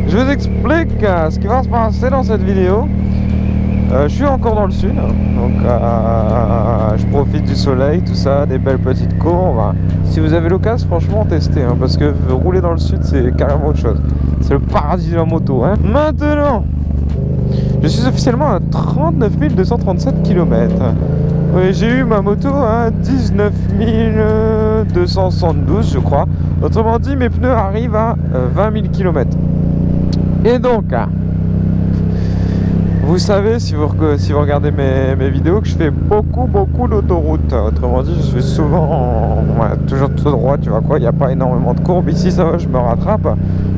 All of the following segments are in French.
je vous explique ce qui va se passer dans cette vidéo. Je suis encore dans le sud, donc je profite du soleil, tout ça, des belles petites courbes. Si vous avez l'occasion, franchement, testez, parce que rouler dans le sud, c'est carrément autre chose. C'est le paradis de la moto. Maintenant, je suis officiellement à 39 237 km. Oui, j'ai eu ma moto à 19 272, je crois. Autrement dit, mes pneus arrivent à 20 000 km. Et donc, vous savez, si vous regardez mes vidéos, que je fais beaucoup d'autoroute. Autrement dit, je suis souvent toujours tout droit, tu vois quoi, il n'y a pas énormément de courbes. Ici, ça va, je me rattrape.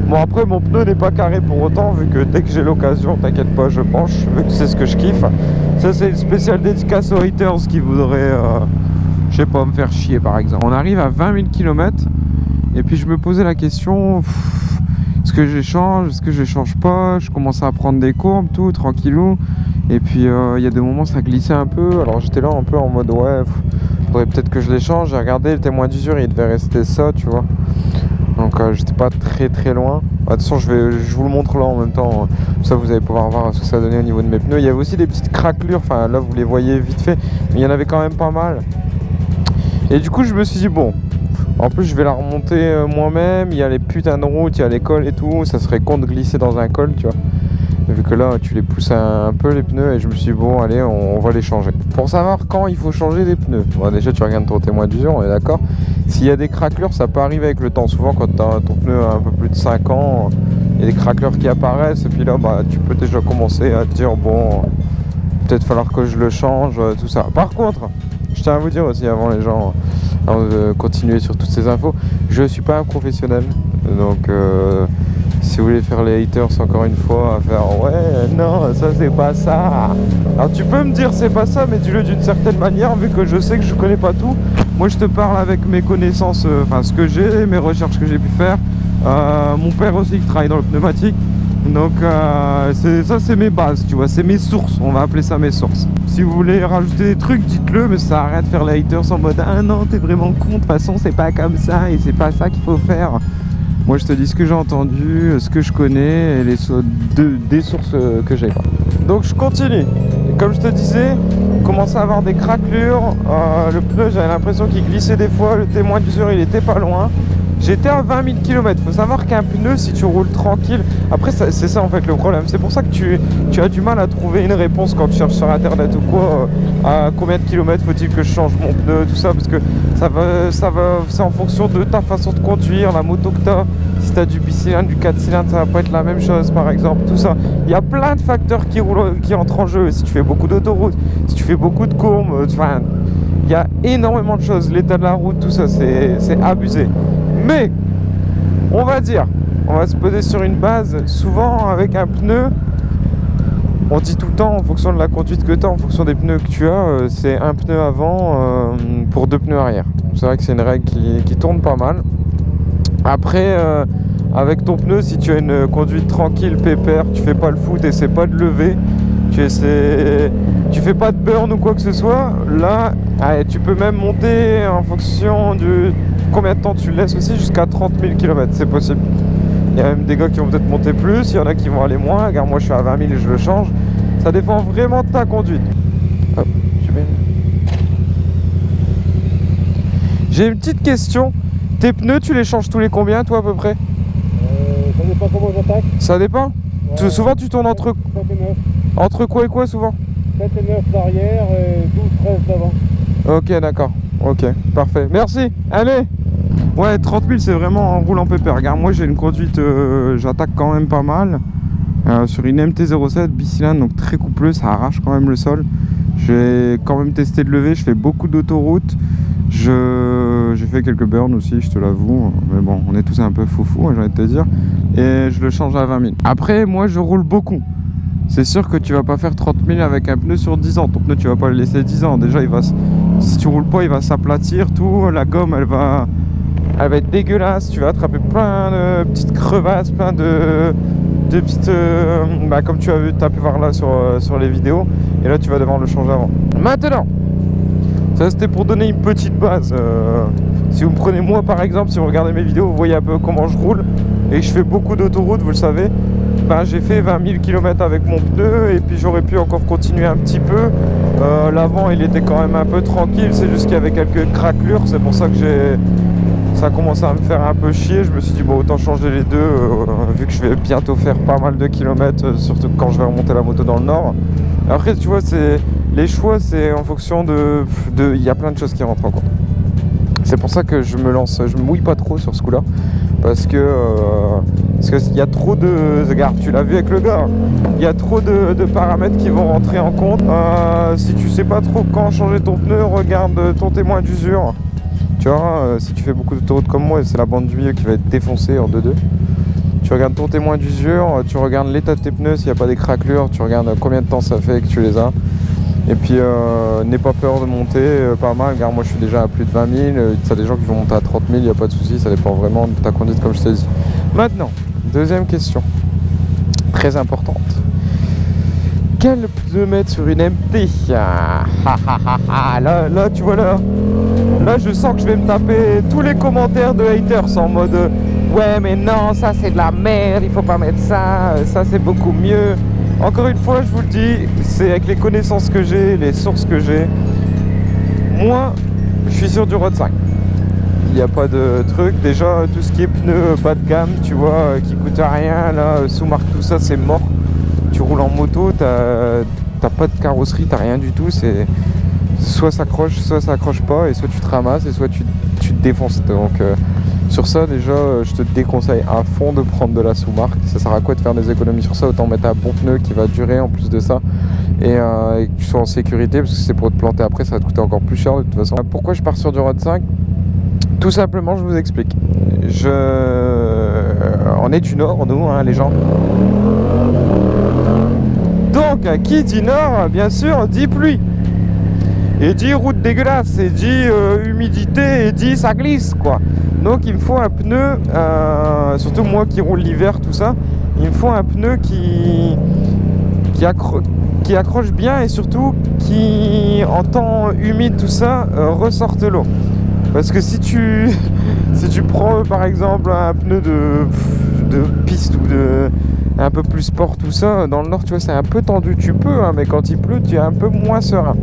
Bon, après, mon pneu n'est pas carré pour autant, vu que dès que j'ai l'occasion, t'inquiète pas, je penche, vu que c'est ce que je kiffe. Ça, c'est une spéciale dédicace aux haters qui voudraient, je sais pas, me faire chier, par exemple. On arrive à 20 000 km, et puis je me posais la question... Est-ce que j'échange, est-ce que j'échange pas? Je commençais à prendre des courbes, tout, tranquillou. Et puis il y a des moments ça glissait un peu. Alors j'étais là un peu en mode ouais, faudrait peut-être que je l'échange. J'ai regardé le témoin d'usure, il devait rester ça, tu vois. Donc j'étais pas très loin. De toute façon je vous le montre là en même temps. Comme ça vous allez pouvoir voir ce que ça donnait au niveau de mes pneus. Il y avait aussi des petites craquelures, enfin là vous les voyez vite fait. Mais il y en avait quand même pas mal. Et du coup je me suis dit bon. En plus je vais la remonter moi-même, il y a les putains de routes, il y a les cols et tout, ça serait con de glisser dans un col, tu vois. Vu que là tu les pousses un peu les pneus et je me suis dit bon allez on va les changer. Pour savoir quand il faut changer des pneus, bon, déjà tu regardes ton témoin d'usure, on est d'accord. S'il y a des craquelures ça peut arriver avec le temps, souvent quand ton pneu a un peu plus de 5 ans, il y a des craquelures qui apparaissent et puis là bah, tu peux déjà commencer à te dire bon peut-être falloir que je le change, tout ça. Par contre, je tiens à vous dire aussi avant les gens... Avant de continuer sur toutes ces infos, je suis pas un professionnel, donc si vous voulez faire les haters encore une fois, à faire ouais non ça c'est pas ça. Alors tu peux me dire c'est pas ça, mais dis-le d'une certaine manière vu que je sais que je connais pas tout. Moi je te parle avec mes connaissances, enfin ce que j'ai, mes recherches que j'ai pu faire. Mon père aussi qui travaille dans le pneumatique. Donc ça c'est mes bases, tu vois, c'est mes sources, on va appeler ça mes sources. Si vous voulez rajouter des trucs, dites-le, mais ça arrête de faire les haters en mode ah non t'es vraiment con, de toute façon c'est pas comme ça et c'est pas ça qu'il faut faire. Moi je te dis ce que j'ai entendu, ce que je connais et des sources que j'ai. Donc je continue, et comme je te disais, on commençait à avoir des craquelures, le pneu j'avais l'impression qu'il glissait des fois, le témoin d'usure il était pas loin. J'étais à 20 000 km, faut savoir qu'un pneu si tu roules tranquille, après c'est ça en fait le problème, c'est pour ça que tu as du mal à trouver une réponse quand tu cherches sur internet ou quoi, à combien de kilomètres faut-il que je change mon pneu, tout ça, parce que c'est en fonction de ta façon de conduire, la moto que tu as, si tu as du bicylindre, du 4 cylindres, ça va pas être la même chose par exemple, tout ça. Il y a plein de facteurs qui entrent en jeu, si tu fais beaucoup d'autoroutes, si tu fais beaucoup de courbes, enfin, il y a énormément de choses, l'état de la route, tout ça, c'est abusé. Mais, on va se poser sur une base, souvent avec un pneu, on dit tout le temps en fonction de la conduite que tu as, en fonction des pneus que tu as, c'est un pneu avant pour 2 pneus arrière. C'est vrai que c'est une règle qui tourne pas mal. Après, avec ton pneu, si tu as une conduite tranquille, pépère, tu fais pas le foot, essaie pas de lever, tu fais pas de burn ou quoi que ce soit, là, allez, tu peux même monter en fonction de combien de temps tu laisses aussi jusqu'à 30 000 km, c'est possible. Il y a même des gars qui vont peut-être monter plus, il y en a qui vont aller moins. Regarde, moi je suis à 20 000 et je le change. Ça dépend vraiment de ta conduite. Hop, j'ai une petite question. Tes pneus, tu les changes tous les combien, toi, à peu près? Ça dépend comment j'attaque. Ça dépend ouais. Souvent, tu tournes entre... 7 et 9. Entre quoi et quoi, souvent? 7 et 9 d'arrière et 12-13 d'avant. Ok, d'accord. Ok, parfait. Merci. Allez. Ouais, 30 000, c'est vraiment en roulant pépère. Regarde, moi, j'ai une conduite... j'attaque quand même pas mal. Sur une MT-07 bicylindre, donc très coupleux, ça arrache quand même le sol. J'ai quand même testé de lever, je fais beaucoup d'autoroutes. J'ai fait quelques burns aussi, je te l'avoue. Mais bon, on est tous un peu foufou, j'ai envie de te dire. Et je le change à 20 000. Après, moi, je roule beaucoup. C'est sûr que tu vas pas faire 30 000 avec un pneu sur 10 ans. Ton pneu, tu vas pas le laisser 10 ans. Déjà, si tu roules pas, il va s'aplatir, tout. La gomme, elle va être dégueulasse. Tu vas attraper plein de petites crevasses, plein de petites... comme tu as pu voir là sur les vidéos. Et là, tu vas devoir le changer avant. Maintenant, ça c'était pour donner une petite base. Si vous me prenez moi par exemple, si vous regardez mes vidéos, vous voyez un peu comment je roule. et que je fais beaucoup d'autoroute, vous le savez, ben, j'ai fait 20 000 km avec mon pneu et puis j'aurais pu encore continuer un petit peu. L'avant il était quand même un peu tranquille, c'est juste qu'il y avait quelques craquelures, c'est pour ça que ça a commencé à me faire un peu chier. Je me suis dit bon, autant changer les deux vu que je vais bientôt faire pas mal de kilomètres, surtout quand je vais remonter la moto dans le nord. Après tu vois, les choix c'est en fonction il y a plein de choses qui rentrent en compte. C'est pour ça que je me mouille pas trop sur ce coup là, parce que il y a trop de, regarde, tu l'as vu avec le gars, il y a trop de paramètres qui vont rentrer en compte. Si tu sais pas trop quand changer ton pneu, regarde ton témoin d'usure. Tu vois, si tu fais beaucoup d'autoroute comme moi, c'est la bande du milieu qui va être défoncée en 2-2. Tu regardes ton témoin d'usure, tu regardes l'état de tes pneus, s'il n'y a pas des craquelures, tu regardes combien de temps ça fait que tu les as. Et puis n'aie pas peur de monter pas mal. Regarde, moi je suis déjà à plus de 20 000. Tu as des gens qui vont monter à 30 000, il n'y a pas de souci, ça dépend vraiment de ta conduite comme je t'ai dit. Maintenant, deuxième question, très importante. Quel pneu mettre sur une MT? Là, tu vois là je sens que je vais me taper tous les commentaires de haters en mode ouais mais non, ça c'est de la merde, il faut pas mettre ça, ça c'est beaucoup mieux. Encore une fois, je vous le dis, c'est avec les connaissances que j'ai, les sources que j'ai. Moi, je suis sur du Road 5. Il n'y a pas de truc. Déjà, tout ce qui est pneus bas de gamme, tu vois, qui coûte rien, là, sous-marque, tout ça, c'est mort. Tu roules en moto, t'as pas de carrosserie, t'as rien du tout. C'est soit ça accroche, soit ça accroche pas, et soit tu te ramasses, et soit tu te défonces. Donc, sur ça, déjà, je te déconseille à fond de prendre de la sous-marque. Ça sert à quoi de faire des économies sur ça? Autant mettre un bon pneu qui va durer en plus de ça et que tu sois en sécurité, parce que c'est pour te planter après, ça va te coûter encore plus cher de toute façon. Pourquoi je pars sur du Road 5? Tout simplement, je vous explique. On est du Nord, nous, hein, les gens. Donc, qui dit Nord, bien sûr, dit pluie. Et dit route dégueulasse, et dit humidité, et dit ça glisse, quoi. Donc il me faut un pneu, surtout moi qui roule l'hiver, tout ça, il me faut un pneu qui accroche bien et surtout qui, en temps humide, tout ça, ressorte l'eau. Parce que si tu prends par exemple un pneu de piste ou un peu plus sport, tout ça, dans le nord, tu vois, c'est un peu tendu, tu peux, hein, mais quand il pleut, tu es un peu moins serein.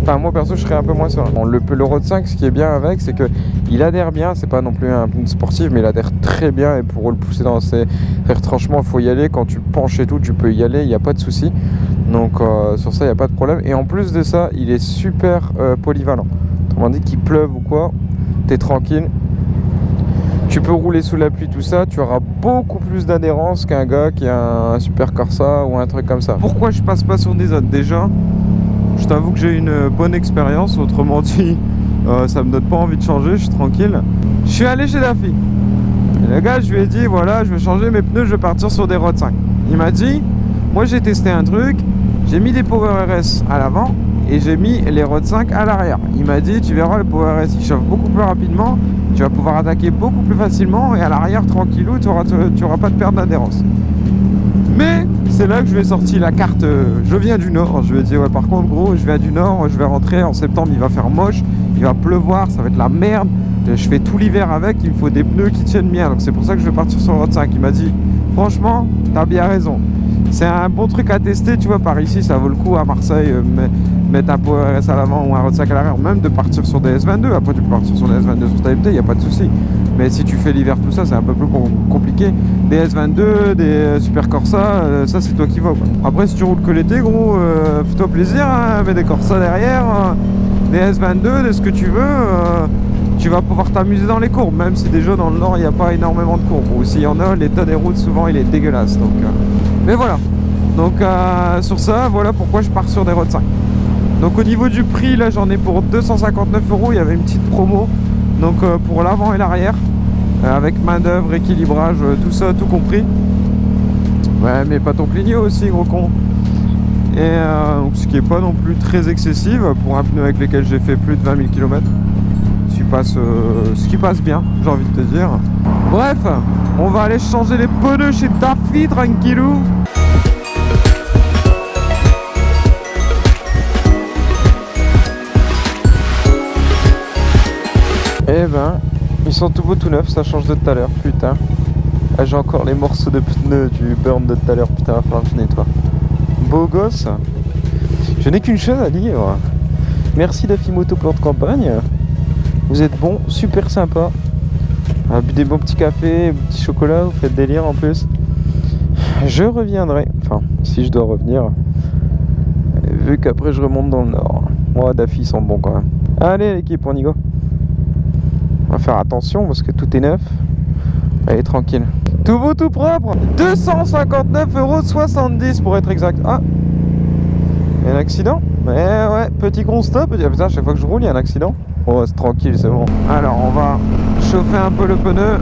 Enfin, moi perso, je serais un peu moins serein. Le Road 5, ce qui est bien avec, c'est que il adhère bien. C'est pas non plus un pneu sportif, mais il adhère très bien. Et pour le pousser dans ses retranchements, il faut y aller. Quand tu penches et tout, tu peux y aller, il n'y a pas de souci. Donc sur ça, il n'y a pas de problème. Et en plus de ça, il est super polyvalent. Autrement dit, qu'il pleuve ou quoi, t'es tranquille. Tu peux rouler sous la pluie, tout ça. Tu auras beaucoup plus d'adhérence qu'un gars qui a un Super Corsa ou un truc comme ça. Pourquoi je passe pas sur des autres? Déjà, je t'avoue que j'ai une bonne expérience, autrement dit, ça me donne pas envie de changer, je suis tranquille. Je suis allé chez Daffy. Et le gars, je lui ai dit, voilà, je vais changer mes pneus, je vais partir sur des Road 5. Il m'a dit, moi j'ai testé un truc, j'ai mis des Power RS à l'avant et j'ai mis les Road 5 à l'arrière. Il m'a dit, tu verras, le Power RS il chauffe beaucoup plus rapidement, tu vas pouvoir attaquer beaucoup plus facilement et à l'arrière, tranquillou, tu auras pas de perte d'adhérence. Mais c'est là que je lui ai sorti la carte je viens du Nord. Je lui ai dit ouais, par contre gros, je viens du Nord, je vais rentrer en septembre, il va faire moche, il va pleuvoir, ça va être la merde, je fais tout l'hiver avec, il me faut des pneus qui tiennent bien. Donc c'est pour ça que je vais partir sur le Road 5. Il m'a dit franchement, t'as bien raison, c'est un bon truc à tester, tu vois. Par ici ça vaut le coup à Marseille, mettre un Power RS à l'avant ou un Road 5 à l'arrière, même de partir sur des S22. Après tu peux partir sur des S22 sur ta MT, il n'y a pas de souci. Mais si tu fais l'hiver tout ça, c'est un peu plus compliqué. Des S22, des Super Corsa, ça c'est toi qui vas, quoi. Après si tu roules que l'été gros, fais-toi plaisir, hein, mets des Corsa derrière, des S22, de ce que tu veux, tu vas pouvoir t'amuser dans les courbes. Même si déjà dans le nord il n'y a pas énormément de courbes, ou s'il y en a, l'état des routes souvent il est dégueulasse. Donc, mais voilà, donc sur ça, voilà pourquoi je pars sur des Road 5. Donc au niveau du prix, là j'en ai pour 259 €, il y avait une petite promo. Donc pour l'avant et l'arrière, avec main d'œuvre, équilibrage, tout ça, tout compris. Ouais, mais pas ton clignot aussi, gros con. Et donc, ce qui est pas non plus très excessif pour un pneu avec lequel j'ai fait plus de 20 000 km. Ce qui passe bien, j'ai envie de te dire. Bref, on va aller changer les pneus chez Daffy, tranquillou. Eh ben, ils sont tout beaux tout neufs, ça change de tout à l'heure, putain. Ah, j'ai encore les morceaux de pneus du burn de tout à l'heure. Putain, il va falloir que je nettoie. Beau gosse. Je n'ai qu'une chose à dire. Merci Dafimoto Plan de Campagne. Vous êtes bon, super sympa. Bu des bons petits cafés, petits chocolats, vous faites délire en plus. Je reviendrai, enfin, si je dois revenir. Vu qu'après je remonte dans le nord. Moi, Daffy, ils sont bons quand même. Allez l'équipe, on y go. On va faire attention parce que tout est neuf. Allez, tranquille. Tout beau, tout propre. 259,70 € pour être exact. Ah, il y a un accident. Mais ouais, petit constat. Petit... Ah, putain, chaque fois que je roule, il y a un accident. Oh, c'est tranquille, c'est bon. Alors, on va chauffer un peu le pneu.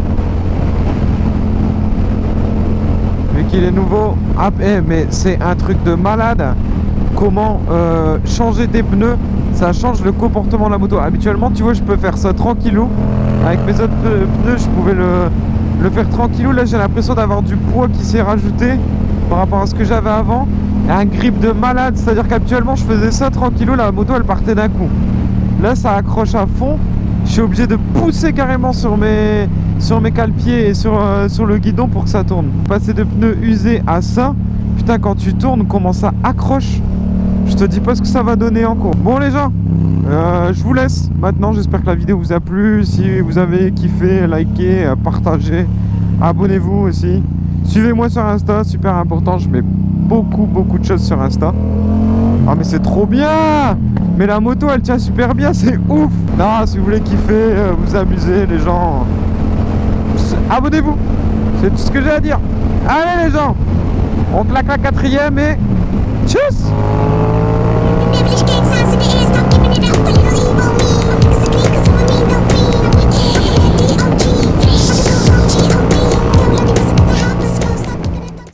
Vu qu'il est nouveau. Ah, mais c'est un truc de malade. Comment changer des pneus, ça change le comportement de la moto. Habituellement, tu vois, je peux faire ça tranquillou. Avec mes autres pneus, je pouvais le faire tranquillou. Là, j'ai l'impression d'avoir du poids qui s'est rajouté par rapport à ce que j'avais avant. Et un grip de malade, c'est-à-dire qu'habituellement, je faisais ça tranquillou, la moto, elle partait d'un coup. Là, ça accroche à fond. Je suis obligé de pousser carrément sur mes cale-pieds et sur le guidon pour que ça tourne. Passer de pneus usés à ça, putain, quand tu tournes, comment ça accroche. Je te dis pas ce que ça va donner encore. Bon les gens, je vous laisse maintenant. J'espère que la vidéo vous a plu. Si vous avez kiffé, likez, partagez, abonnez-vous aussi. Suivez-moi sur Insta, super important. Je mets beaucoup de choses sur Insta. Ah mais c'est trop bien. Mais la moto elle tient super bien, c'est ouf. Non, si vous voulez kiffer, vous amuser les gens, abonnez-vous. C'est tout ce que j'ai à dire. Allez les gens, on claque la 4e et tchuss. Never just can't sense in the air, stop giving it up, put it on